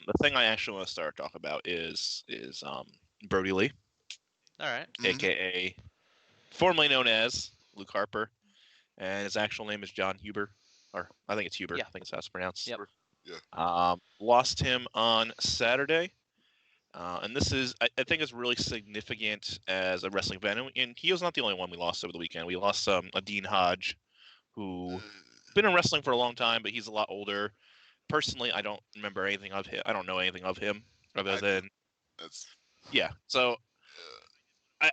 The thing I actually want to start talking about is Brodie Lee, All right. aka formerly known as Luke Harper, and his actual name is Jon Huber, or I think it's Huber. Yeah. I think it's how it's pronounced. Yep. Yeah. Lost him on Saturday. And this is, I think, is really significant as a wrestling fan. And he was not the only one we lost over the weekend. We lost a Dean Hodge, who been in wrestling for a long time, but he's a lot older. Personally, I don't remember anything of him. I don't know anything of him other than yeah. So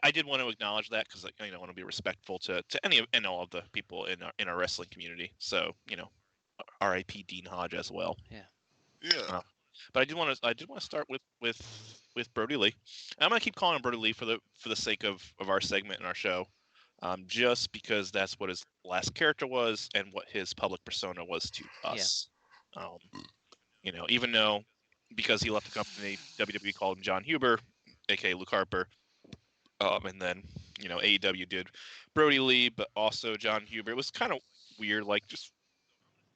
I did want to acknowledge that because I want to be respectful to any and all of the people in our wrestling community. So R.I.P. Dean Hodge as well. Yeah. But I did want to start with Brodie Lee. And I'm gonna keep calling him Brodie Lee for the sake of our segment and our show, just because that's what his last character was and what his public persona was to us. Even though because he left the company, WWE called him Jon Huber, aka Luke Harper, and then AEW did Brodie Lee, but also Jon Huber. It was kind of weird,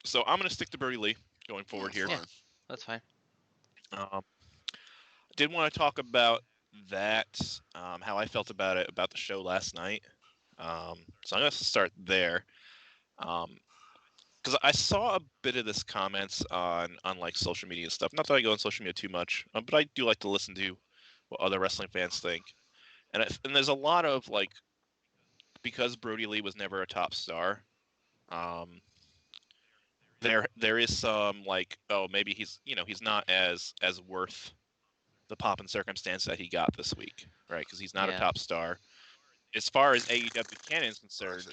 so I'm gonna stick to Brodie Lee going forward here. Yeah, that's fine. Did want to talk about that, how I felt about it, about the show last night. So I'm going to start there. Because I saw a bit of this comments on like social media and stuff. Not that I go on social media too much, but I do like to listen to what other wrestling fans think. And there's a lot of because Brodie Lee was never a top star. There is some maybe he's not as worth the pomp and circumstance that he got this week, right? Because he's not a top star. As far as AEW canon is concerned,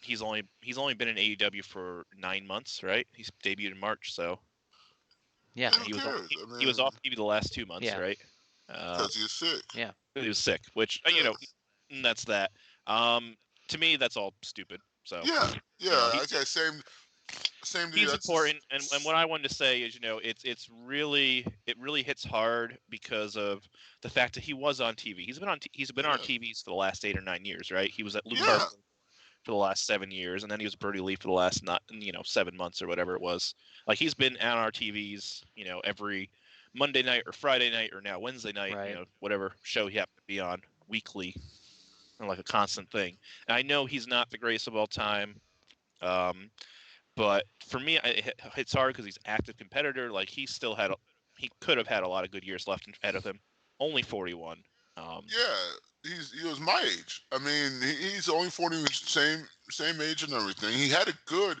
he's only been in AEW for 9 months, right? He's debuted in March, so yeah, he was off TV the last 2 months, right? Because he was sick. Yeah, he was sick, which that's that. To me, that's all stupid. So okay, same. He's important, and what I wanted to say is, it really hits hard because of the fact that he was on TV. He's been on TVs for the last 8 or 9 years, right? He was at Luke Harper for the last 7 years, and then he was Brodie Lee for the last 7 months or whatever it was. Like he's been on our TVs, every Monday night or Friday night or now Wednesday night, whatever show he happened to be on weekly, and like a constant thing. And I know he's not the greatest of all time. But for me, it's hard because he's an active competitor. Like he could have had a lot of good years left ahead of him. Only 41. He was my age. I mean, he's only 40, same age and everything. He had a good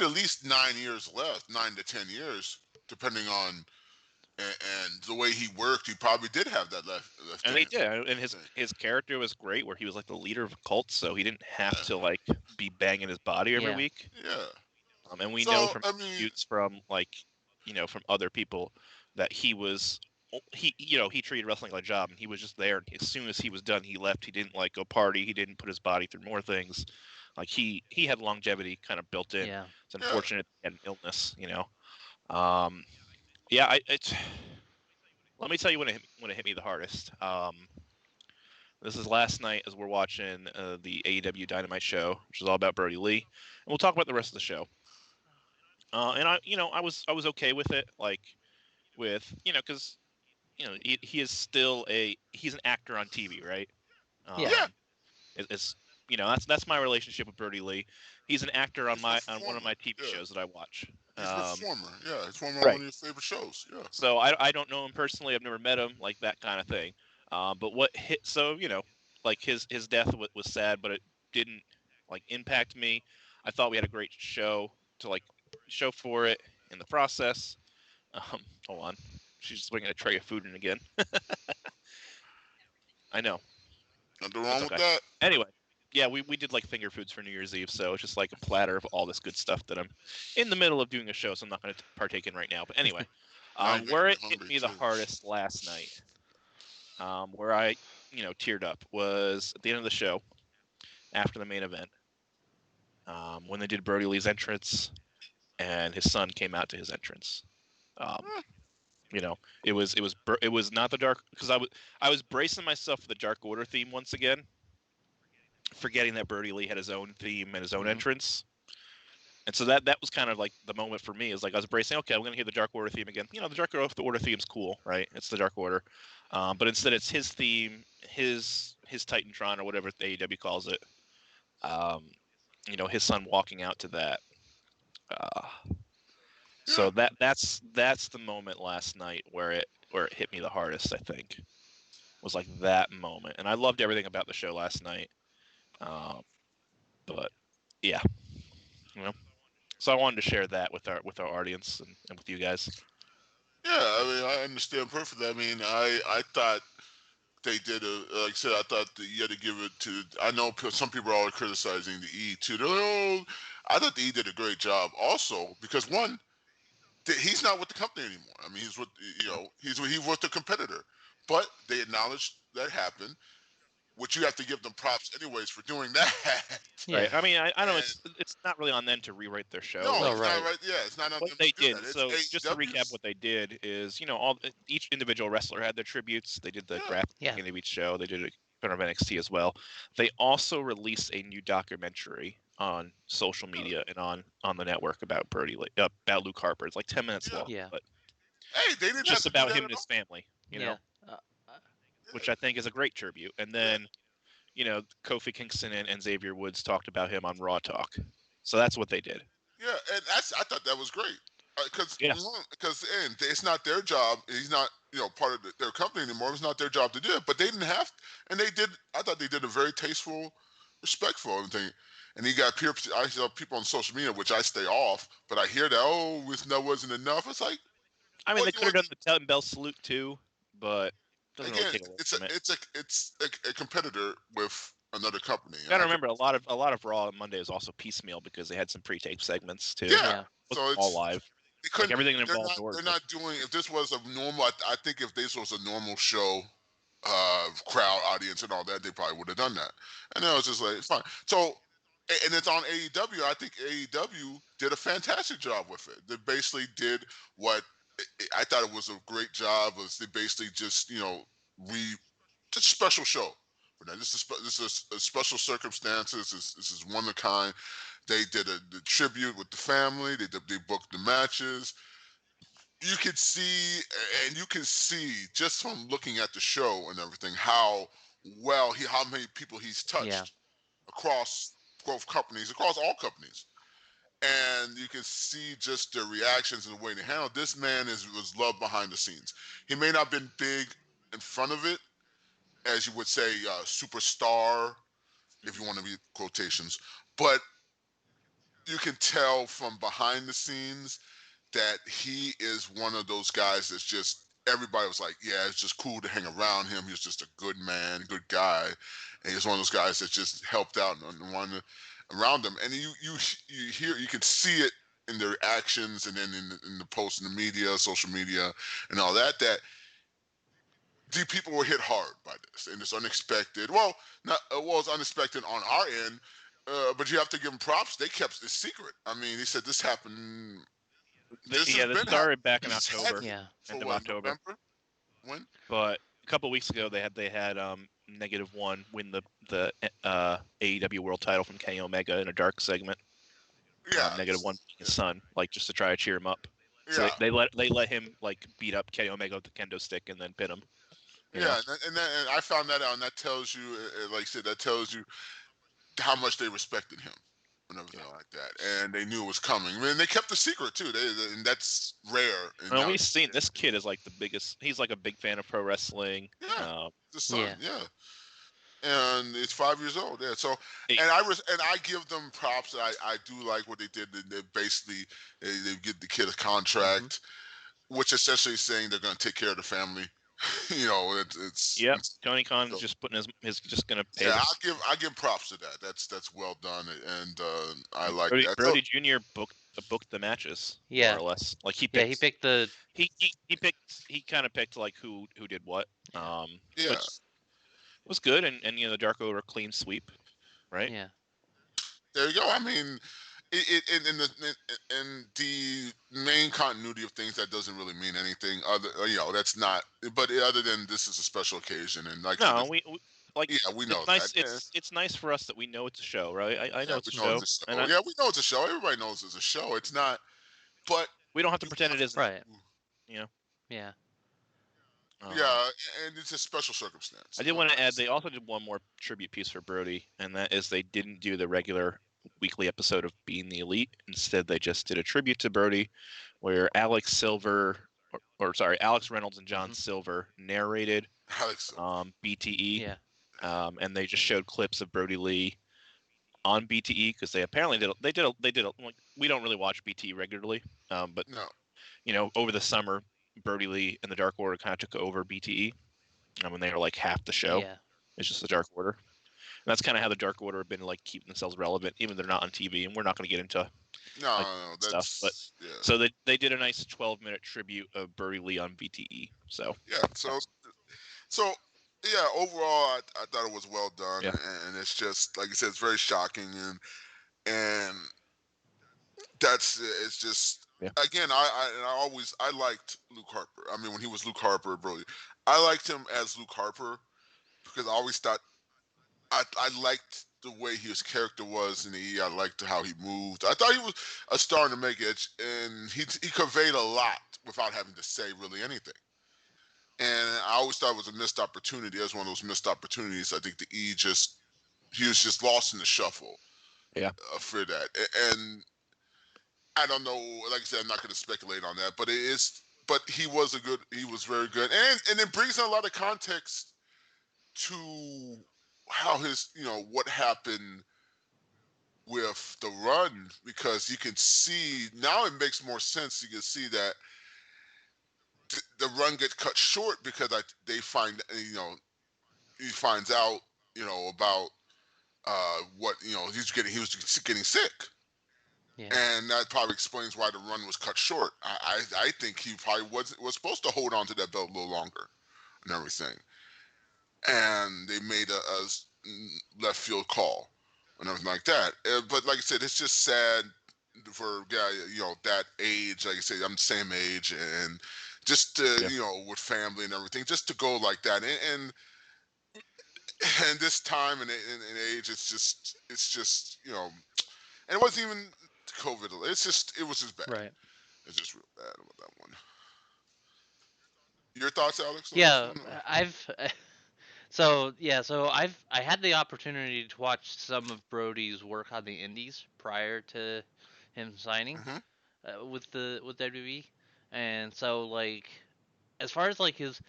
at least 9 years left, 9 to 10 years, depending on. And the way he worked, he probably did have that left. And he did. And his character was great, where he was like the leader of a cult, so he didn't have to be banging his body every week. Yeah. And we know from reviews from from other people that he treated wrestling like a job, and he was just there. And as soon as he was done, he left. He didn't go party. He didn't put his body through more things. Like he had longevity kind of built in. Yeah. It's unfortunate he had an illness. Let me tell you when it hit me the hardest. This is last night as we're watching the AEW Dynamite show, which is all about Brodie Lee, and we'll talk about the rest of the show. And I was okay with it, because he is still he's an actor on TV, right? That's my relationship with Brodie Lee. He's an actor on one of my TV shows that I watch. He's a performer. Yeah, it's one of your favorite shows. Yeah. So I don't know him personally. I've never met him, that kind of thing. But what hit? So his death was sad, but it didn't impact me. I thought we had a great show to show for it in the process. Hold on, she's just bringing a tray of food in again. I know. Nothing wrong with that. Anyway. Yeah, we did finger foods for New Year's Eve, so it's just a platter of all this good stuff that I'm in the middle of doing a show, so I'm not going to partake in right now. But anyway, where it hit me the hardest last night, where I teared up, was at the end of the show, after the main event, when they did Brodie Lee's entrance, and his son came out to his entrance. It was not the dark, because I was bracing myself for the Dark Order theme once again, forgetting that Brodie Lee had his own theme and his own entrance. And so that was kind of like the moment for me, is like I was bracing, okay, I'm going to hear the Dark Order theme again. The Dark Order theme's cool, right? It's the Dark Order. But instead it's his theme, his Titantron or whatever AEW calls it. His son walking out to that. So that's the moment last night where it hit me the hardest, I think. Was like that moment. And I loved everything about the show last night. But yeah. So I wanted to share that with our audience and with you guys. Yeah, I mean, I understand perfectly. I mean, I thought they did like I said, I thought that you had to give it to. I know some people are always criticizing the E too. They're like, oh, I thought the E did a great job also because one, he's not with the company anymore. I mean, he's with he's with the competitor, but they acknowledged that happened. Which you have to give them props anyways for doing that. Yeah. Right. I mean, I know it's not really on them to rewrite their show. No, it's not right. Yeah, it's not on what them they to do did. that. It's So just to recap, what they did is, each individual wrestler had their tributes. They did the graphic beginning of each show. They did it in NXT as well. They also released a new documentary on social media and on the network about Brodie Lee, about Luke Harper. It's like 10 minutes long. Yeah. But hey, they didn't just have to about do that him and his family. You know. Which I think is a great tribute. And then, Kofi Kingston and Xavier Woods talked about him on Raw Talk. So that's what they did. Yeah, and I thought that was great because Yeah. it's not their job. He's not part of their company anymore. It's not their job to do it, but they didn't have, and they did. I thought they did a very tasteful, respectful thing. And he got I saw people on social media, which I stay off, but I hear that that wasn't enough. It's like, I mean, they could have done the Tell Bell salute too, but again, really take away from it. it's a competitor with another company. You gotta remember, a lot of Raw on Monday is also piecemeal because they had some pre-tape segments too. Yeah, so it's all live. Like everything involved. They're not doing. If this was a normal, I think if this was a normal show, crowd, audience, and all that, they probably would have done that. And it was just like, it's fine. So, and it's on AEW. I think AEW did a fantastic job with it. They basically did what I thought it was a great job. Was they basically just just a special show. This is a special circumstances. This is one of a kind. They did the tribute with the family. They booked the matches. You can see just from looking at the show and everything how many people he's touched across both companies, across all companies. And you can see just their reactions and the way they handle. This man was loved behind the scenes. He may not have been big in front of it, as you would say, superstar, if you want to be quotations, but you can tell from behind the scenes that he is one of those guys that's just, everybody was like, yeah, it's just cool to hang around him. He was just a good man, good guy. And he's one of those guys that just helped out and wanted around him. And you can see it in their actions and then in the posts in the media, social media and all that, that the people were hit hard by this. And it's unexpected. Well, it's unexpected on our end, but you have to give them props. They kept it secret. I mean, they said this happened. This started back in October. End of October. November? When? But a couple of weeks ago, they had -1 win the AEW World Title from Kenny Omega in a dark segment. Yeah. -1 his son, like just to try to cheer him up. So Yeah. they let him like beat up Kenny Omega with the kendo stick and then pin him. Yeah, and I found that out, and that tells you, like I said, that tells you how much they respected him and everything like that, and they knew it was coming. I mean, they kept the secret too, and that's rare. And we've seen this kid is like the biggest. He's like a big fan of pro wrestling. Yeah, the son. Yeah. And it's 5 years old. Yeah. So, and I give them props. I do like what they did. They basically they give the kid a contract, which essentially is saying they're going to take care of the family. Tony Khan is just putting his just gonna pay. Yeah, I give props to that. That's well done, and I like that. Brodie Jr. booked the matches. Yeah, more or less. Like he picked the he kind of picked like who did what. Yeah, which was good, and the Dark Order clean sweep, right? Yeah. There you go. I mean, in the main continuity of things, that doesn't really mean anything. That's not. But other than this is a special occasion, and like like Yeah, we know it's nice. that. It's nice for us that we know it's a show, right? I know it's a show. We know it's a show. Everybody knows it's a show. It's not, but we don't have to pretend it isn't. Right. You know. Yeah. Yeah, and it's a special circumstance. I did want to add, they also did one more tribute piece for Brodie, and that is they didn't do the regular weekly episode of Being the Elite. Instead, they just did a tribute to Brodie, where Alex Reynolds and John Silver narrated BTE. Yeah. And they just showed clips of Brodie Lee on BTE because they apparently did. Like, we don't really watch BTE regularly, but no. You know, over the summer, Brodie Lee and the Dark Order kind of took over BTE. When they were like half the show. Yeah. It's just the Dark Order. And that's kind of how the Dark Order have been like keeping themselves relevant, even though they're not on TV. And we're not going to get into stuff. But so they did a nice 12-minute tribute of Brodie Lee on BTE. So yeah, so yeah, overall, I thought it was well done, and it's just like you said, it's very shocking, and it's just again, I liked Luke Harper. I mean, when he was Luke Harper, Brodie, I liked him as Luke Harper because I always thought I liked the way his character was in the E. I liked how he moved. I thought he was a star in the make it, and he conveyed a lot without having to say really anything. And I always thought it was a missed opportunity. It was one of those missed opportunities. I think the E he was just lost in the shuffle. Yeah. For that, and I don't know. Like I said, I'm not going to speculate on that, but But he was very good, and it brings in a lot of context to how what happened with the run, because you can see now it makes more sense. You can see that the run gets cut short because they find he finds out about what he was getting sick. Yeah. And that probably explains why the run was cut short. I think he probably was supposed to hold on to that belt a little longer and everything. And they made a left field call and everything like that. But like I said, it's just sad for a guy, that age. Like I said, I'm the same age, and just with family and everything, just to go like that. And this time and age, it's just and it wasn't even COVID. It was just bad. Right. It's just real bad about that one. Your thoughts, Alex? Yeah, I had the opportunity to watch some of Brodie's work on the Indies prior to him signing with WWE, and so like as far as like his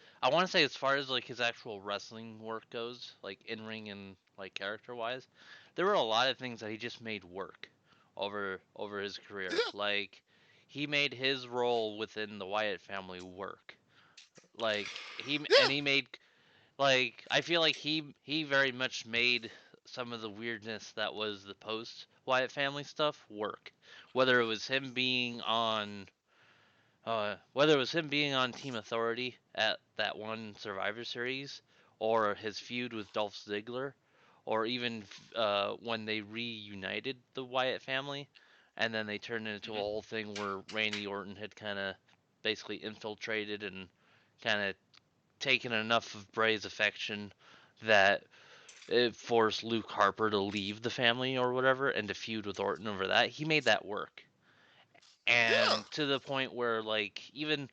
actual wrestling work goes, like in ring and like character wise, there were a lot of things that he just made work over his career. Yeah. Like he made his role within the Wyatt family work. Like he made, like, I feel like he very much made some of the weirdness that was the post Wyatt family stuff work. Whether it was him being on Team Authority at that one Survivor Series, or his feud with Dolph Ziggler, or even when they reunited the Wyatt family, and then they turned it into a whole thing where Randy Orton had kind of basically infiltrated and kind of taken enough of Bray's affection that it forced Luke Harper to leave the family or whatever and to feud with Orton over that. He made that work. And to the point where, like, even,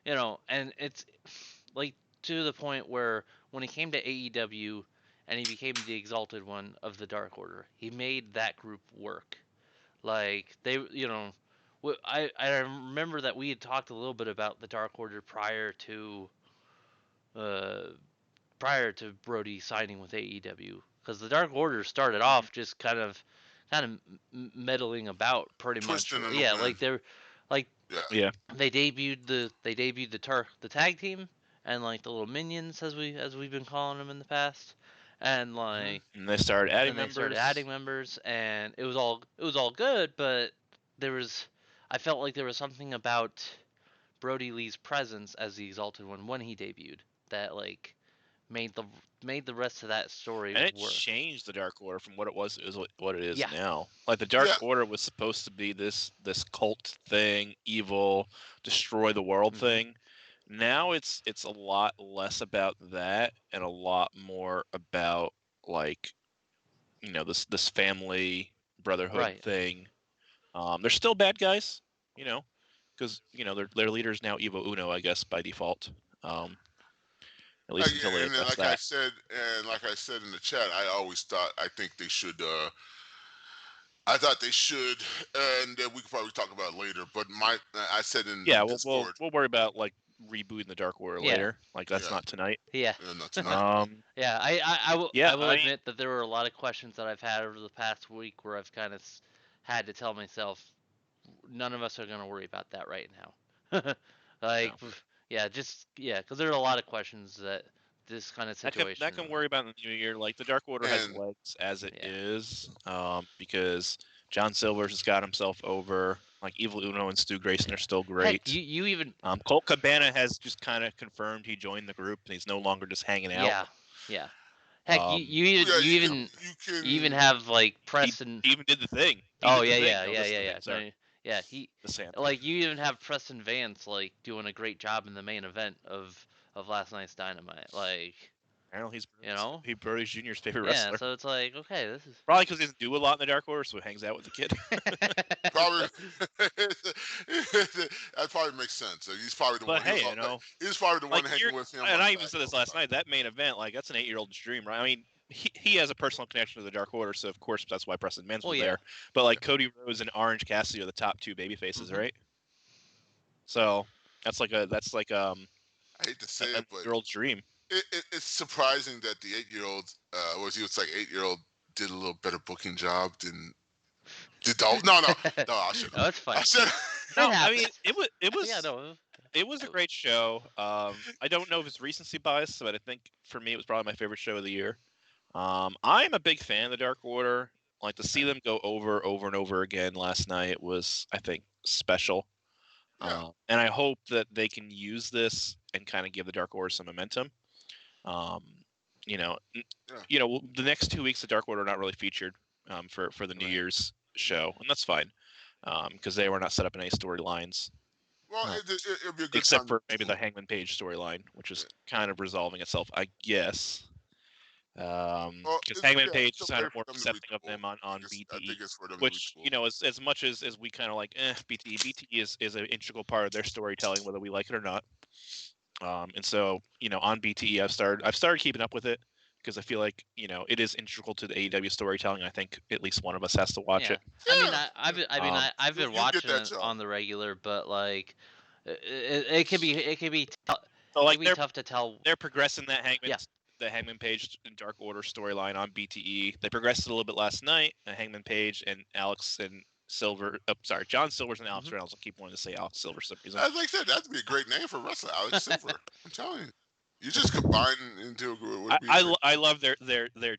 and it's, like, to the point where when he came to AEW and he became the Exalted One of the Dark Order, he made that group work. Like, they, I remember that we had talked a little bit about the Dark Order prior to Brodie signing with AEW, because the Dark Order started off just kind of meddling about pretty much. Yeah, like they're like they debuted the tag team and like the little minions as we've been calling them in the past, and like and they started adding members, and it was all good, but I felt like there was something about Brodie Lee's presence as the Exalted One when he debuted that like made the rest of that story and it work. Changed the Dark Order from what it was what it is now. Like the Dark Order was supposed to be this cult thing, evil, destroy the world thing, Now it's a lot less about that and a lot more about like, this family brotherhood thing. They're still bad guys, because their leader is now Evil Uno, I guess, by default. At least until they address that. Like I said in the chat, I think they should. I thought they should, and we could probably talk about it later. But I said in Discord, we'll worry about like rebooting the Dark Order later. Like that's not tonight. Yeah. Not tonight. I will admit that there were a lot of questions that I've had over the past week where I've kind of had to tell myself, none of us are going to worry about that right now. Because there are a lot of questions that this kind of situation. That can worry about in the new year. Like the Dark Order has legs as it is, because John Silver's has got himself over. Like Evil Uno and Stu Grayson are still great. Heck, you even Colt Cabana has just kind of confirmed he joined the group and he's no longer just hanging out. Yeah. Heck, you even have like Preston. He even did the thing. Like you even have Preston Vance like doing a great job in the main event of last night's Dynamite. Like, apparently he's Brody Jr.'s favorite wrestler. Yeah, so it's like, okay, this is probably because he doesn't do a lot in the Dark Order, so he hangs out with the kid. Probably that probably makes sense. He's probably the one. He's probably the one hanging with him. And I even said this last night. That main event, like that's an 8-year-old's dream, right? I mean, he has a personal connection to the Dark Order, so of course that's why Preston Vance was there. But like Cody Rhodes and Orange Cassidy are the top two baby faces, right? So that's like I hate to say it, but 8-year-old's dream. It's surprising that the 8-year-old, 8-year-old did a little better booking job than the Dolph. No, I should. No, it's fine. I mean, it was a great show. I don't know if it's recency bias, but I think for me it was probably my favorite show of the year. I'm a big fan of the Dark Order. Like to see them go over and over again last night was, I think, special. Yeah. And I hope that they can use this and kind of give the Dark Order some momentum. The next 2 weeks the Dark Order are not really featured for the New Year's show, and that's fine because they were not set up in any storylines. Well, it'll be a good except for maybe the Hangman Page storyline, which is kind of resolving itself, I guess. Because Hangman Page is kind of more accepting of them on BTE, which as much as we kind of like BTE is an integral part of their storytelling, whether we like it or not. And so on BTE I've started keeping up with it because I feel like it is integral to the AEW storytelling. I think at least one of us has to watch it. I've been watching it on the regular, but like it can be tough to tell. They're progressing that the Hangman Page and Dark Order storyline on BTE. They progressed it a little bit last night. Hangman Page and Alex and John Silver's and Alex Reynolds. I keep wanting to say Alex Silver for some reason. As I said, that'd be a great name for a wrestler, Alex Silver. I'm telling you. You just combine into a I love their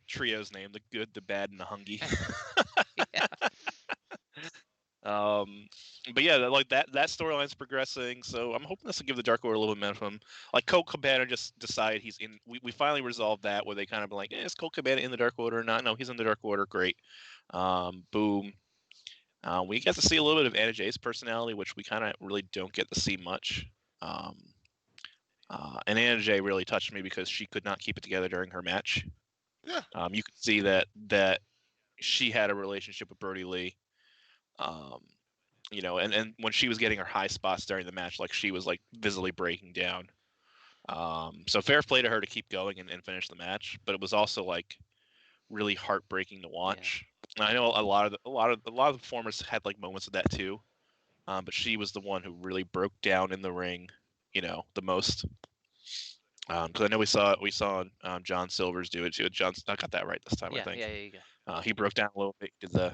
trio's name, the Good, the Bad, and the Hungy. But yeah, like that storyline's progressing, so I'm hoping this will give the Dark Order a little momentum. Like Colt Cabana just decided he's in. We finally resolved that where they kind of be like, is Colt Cabana in the Dark Order or not? No, he's in the Dark Order. Great. Boom. We get to see a little bit of Anna Jay's personality, which we kind of really don't get to see much. And Anna Jay really touched me because she could not keep it together during her match. Yeah. You could see that she had a relationship with Brodie Lee. And when she was getting her high spots during the match, like she was like visibly breaking down. So fair play to her to keep going and finish the match, but it was also like really heartbreaking to watch. And I know a lot of the performers had like moments of that too, but she was the one who really broke down in the ring, the most. Because I know we saw John Silver's do it too. I got that right this time. I think. Yeah, you go. He broke down a little bit, did the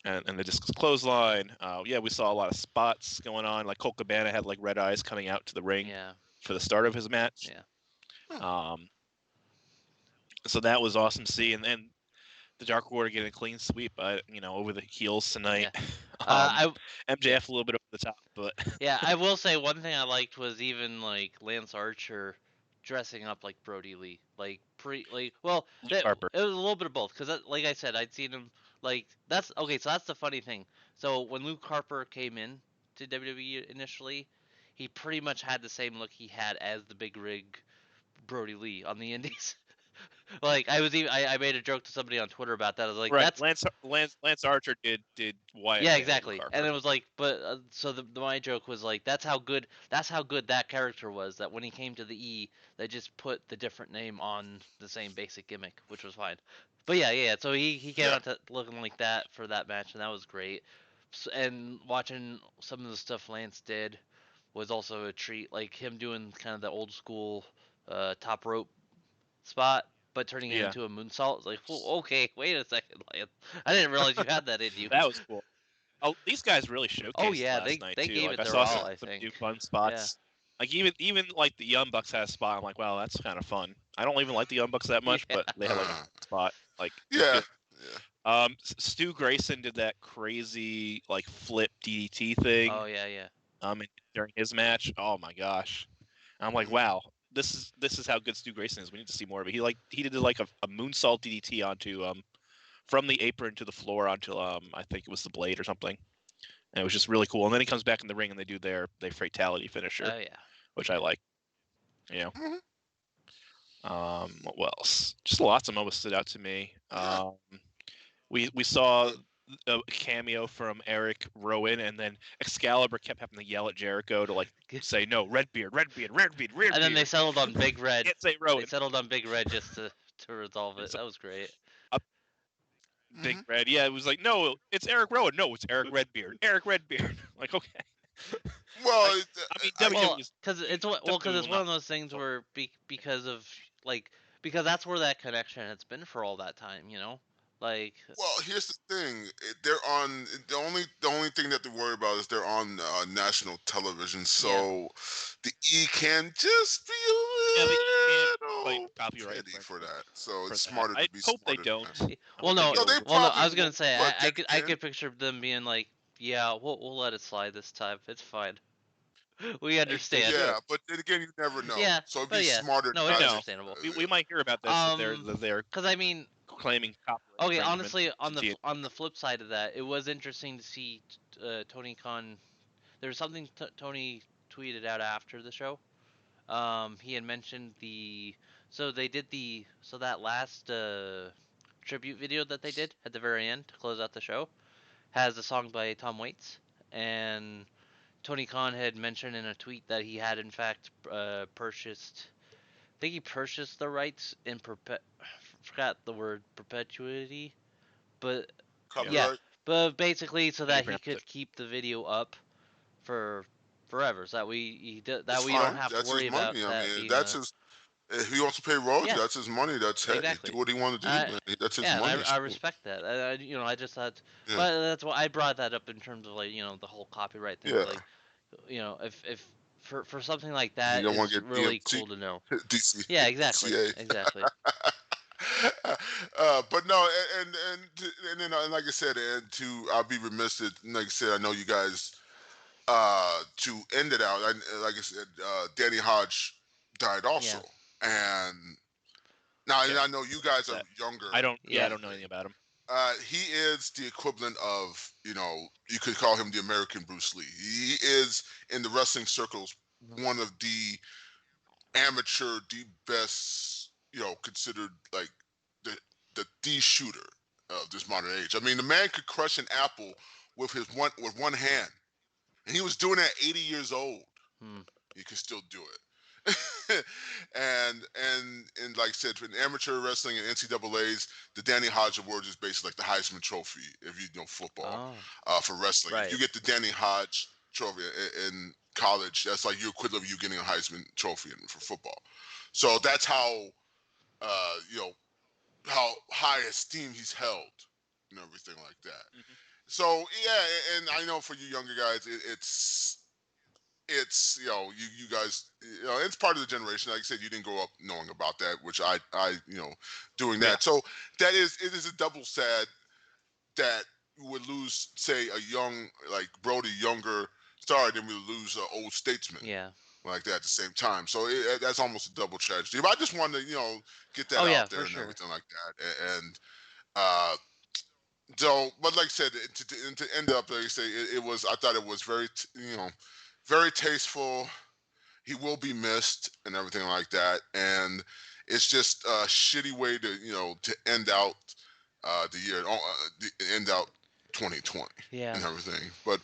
and the discus clothesline. We saw a lot of spots going on. Like Colt Cabana had like red eyes coming out to the ring for the start of his match. Yeah. So that was awesome to see, and then the Dark Order getting a clean sweep, over the heels tonight. Yeah. MJF a little bit over the top, but yeah, I will say one thing I liked was even like Lance Archer dressing up like Brodie Lee, Harper. It was a little bit of both because, like I said, I'd seen him that's okay. So that's the funny thing. So when Luke Harper came in to WWE initially, he pretty much had the same look he had as the big rig Brodie Lee on the Indies. Like I made a joke to somebody on Twitter about that. I was like, right. that's Lance Archer did Wyatt. yeah, and exactly. Luke Harper. And it was like, but so my joke was like, that's how good that character was. That when he came to the E, they just put the different name on the same basic gimmick, which was fine. But yeah. So he came out to looking like that for that match, and that was great. And watching some of the stuff Lance did was also a treat. Like him doing kind of the old school top rope spot, but turning it into a moonsault. It's like, well, okay, wait a second, Lance. I didn't realize you had that in you. That was cool. Oh, these guys really showcased last night they too. gave Like it I their saw all, some I think. new fun spots. Yeah. Like even like the Young Bucks had a spot. I'm like, wow, that's kind of fun. I don't even like the Young Bucks that much, but they had like a spot. Like yeah. Stu Grayson did that crazy like flip DDT thing. Oh yeah. During his match. Oh my gosh. And I'm like, wow, this is how good Stu Grayson is. We need to see more of it. He did like a moonsault DDT onto from the apron to the floor onto I think it was the blade or something. And it was just really cool. And then he comes back in the ring and they do their fatality finisher. Oh yeah. Which I like. You know. What else? Just lots of moments stood out to me. We saw a cameo from Eric Rowan, and then Excalibur kept having to yell at Jericho to like say no, Redbeard. And then they settled on Big Red. Can't say Rowan. They settled on Big Red just to resolve it. That was great. Big Red, yeah, it was like no, it's Eric Rowan. No, it's Eric Redbeard. Eric Redbeard. Like okay. Well, I mean, because it's one of those things where because that's where that connection has been for all that time, you know. Like, well, here's the thing: they're on the only thing that they worry about is they're on national television, so the E can just be a little copyright for that. So it's smarter to be. I hope smarter they don't. I was gonna say I could picture them being like, yeah, we'll let it slide this time. It's fine. We understand. Yeah, but then again, you never know. Yeah, so it'd be smarter. No, it's understandable. We might hear about this. They're because I mean, claiming copyright. Okay, honestly, on the flip side of that, it was interesting to see Tony Khan. There was something Tony tweeted out after the show. He had mentioned that last tribute video that they did at the very end to close out the show has a song by Tom Waits, and Tony Khan had mentioned in a tweet that he had in fact purchased. I think he purchased the rights in forgot the word perpetuity, but but basically so that he could keep the video up for forever, so that we don't have to worry about that. That's his. If he wants to pay royalties, that's his money. That's exactly what he wanted to do. That's his money. I respect that. I just thought, but that's why I brought that up in terms of like the whole copyright thing. Like, if for something like that, it's really cool to know. DC. Yeah, exactly. Exactly. But no, and then like I said, I'll be remiss that, like I said, I know you guys. To end it out, like I said, Danny Hodge died also, and now I know you guys are younger. I don't know anything about him. He is the equivalent of, you could call him the American Bruce Lee. He is in the wrestling circles one of the best, considered like the shooter of this modern age. I mean, the man could crush an apple with one hand, and he was doing it at 80 years old. He could still do it. and like I said, in amateur wrestling and NCAA's, the Danny Hodge Award is basically like the Heisman Trophy if you know football for wrestling. Right. If you get the Danny Hodge Trophy in college, that's like your equivalent of you getting a Heisman Trophy for football. So that's how how high esteem he's held and everything like that. Mm-hmm. So yeah, and I know for you younger guys, it's you guys, it's part of the generation. Like I said, you didn't grow up knowing about that, which I doing that. So it is a double sad that we would lose, say, a young like Brodie, younger star, then we would lose an old statesman. Yeah. Like that at the same time. So that's almost a double tragedy. But I just wanted to, get that out there and everything like that. And so, but like I said, to end up, like I say, I thought it was very, very tasteful. He will be missed and everything like that. And it's just a shitty way to end out the year, end out 2020 Yeah. and everything. But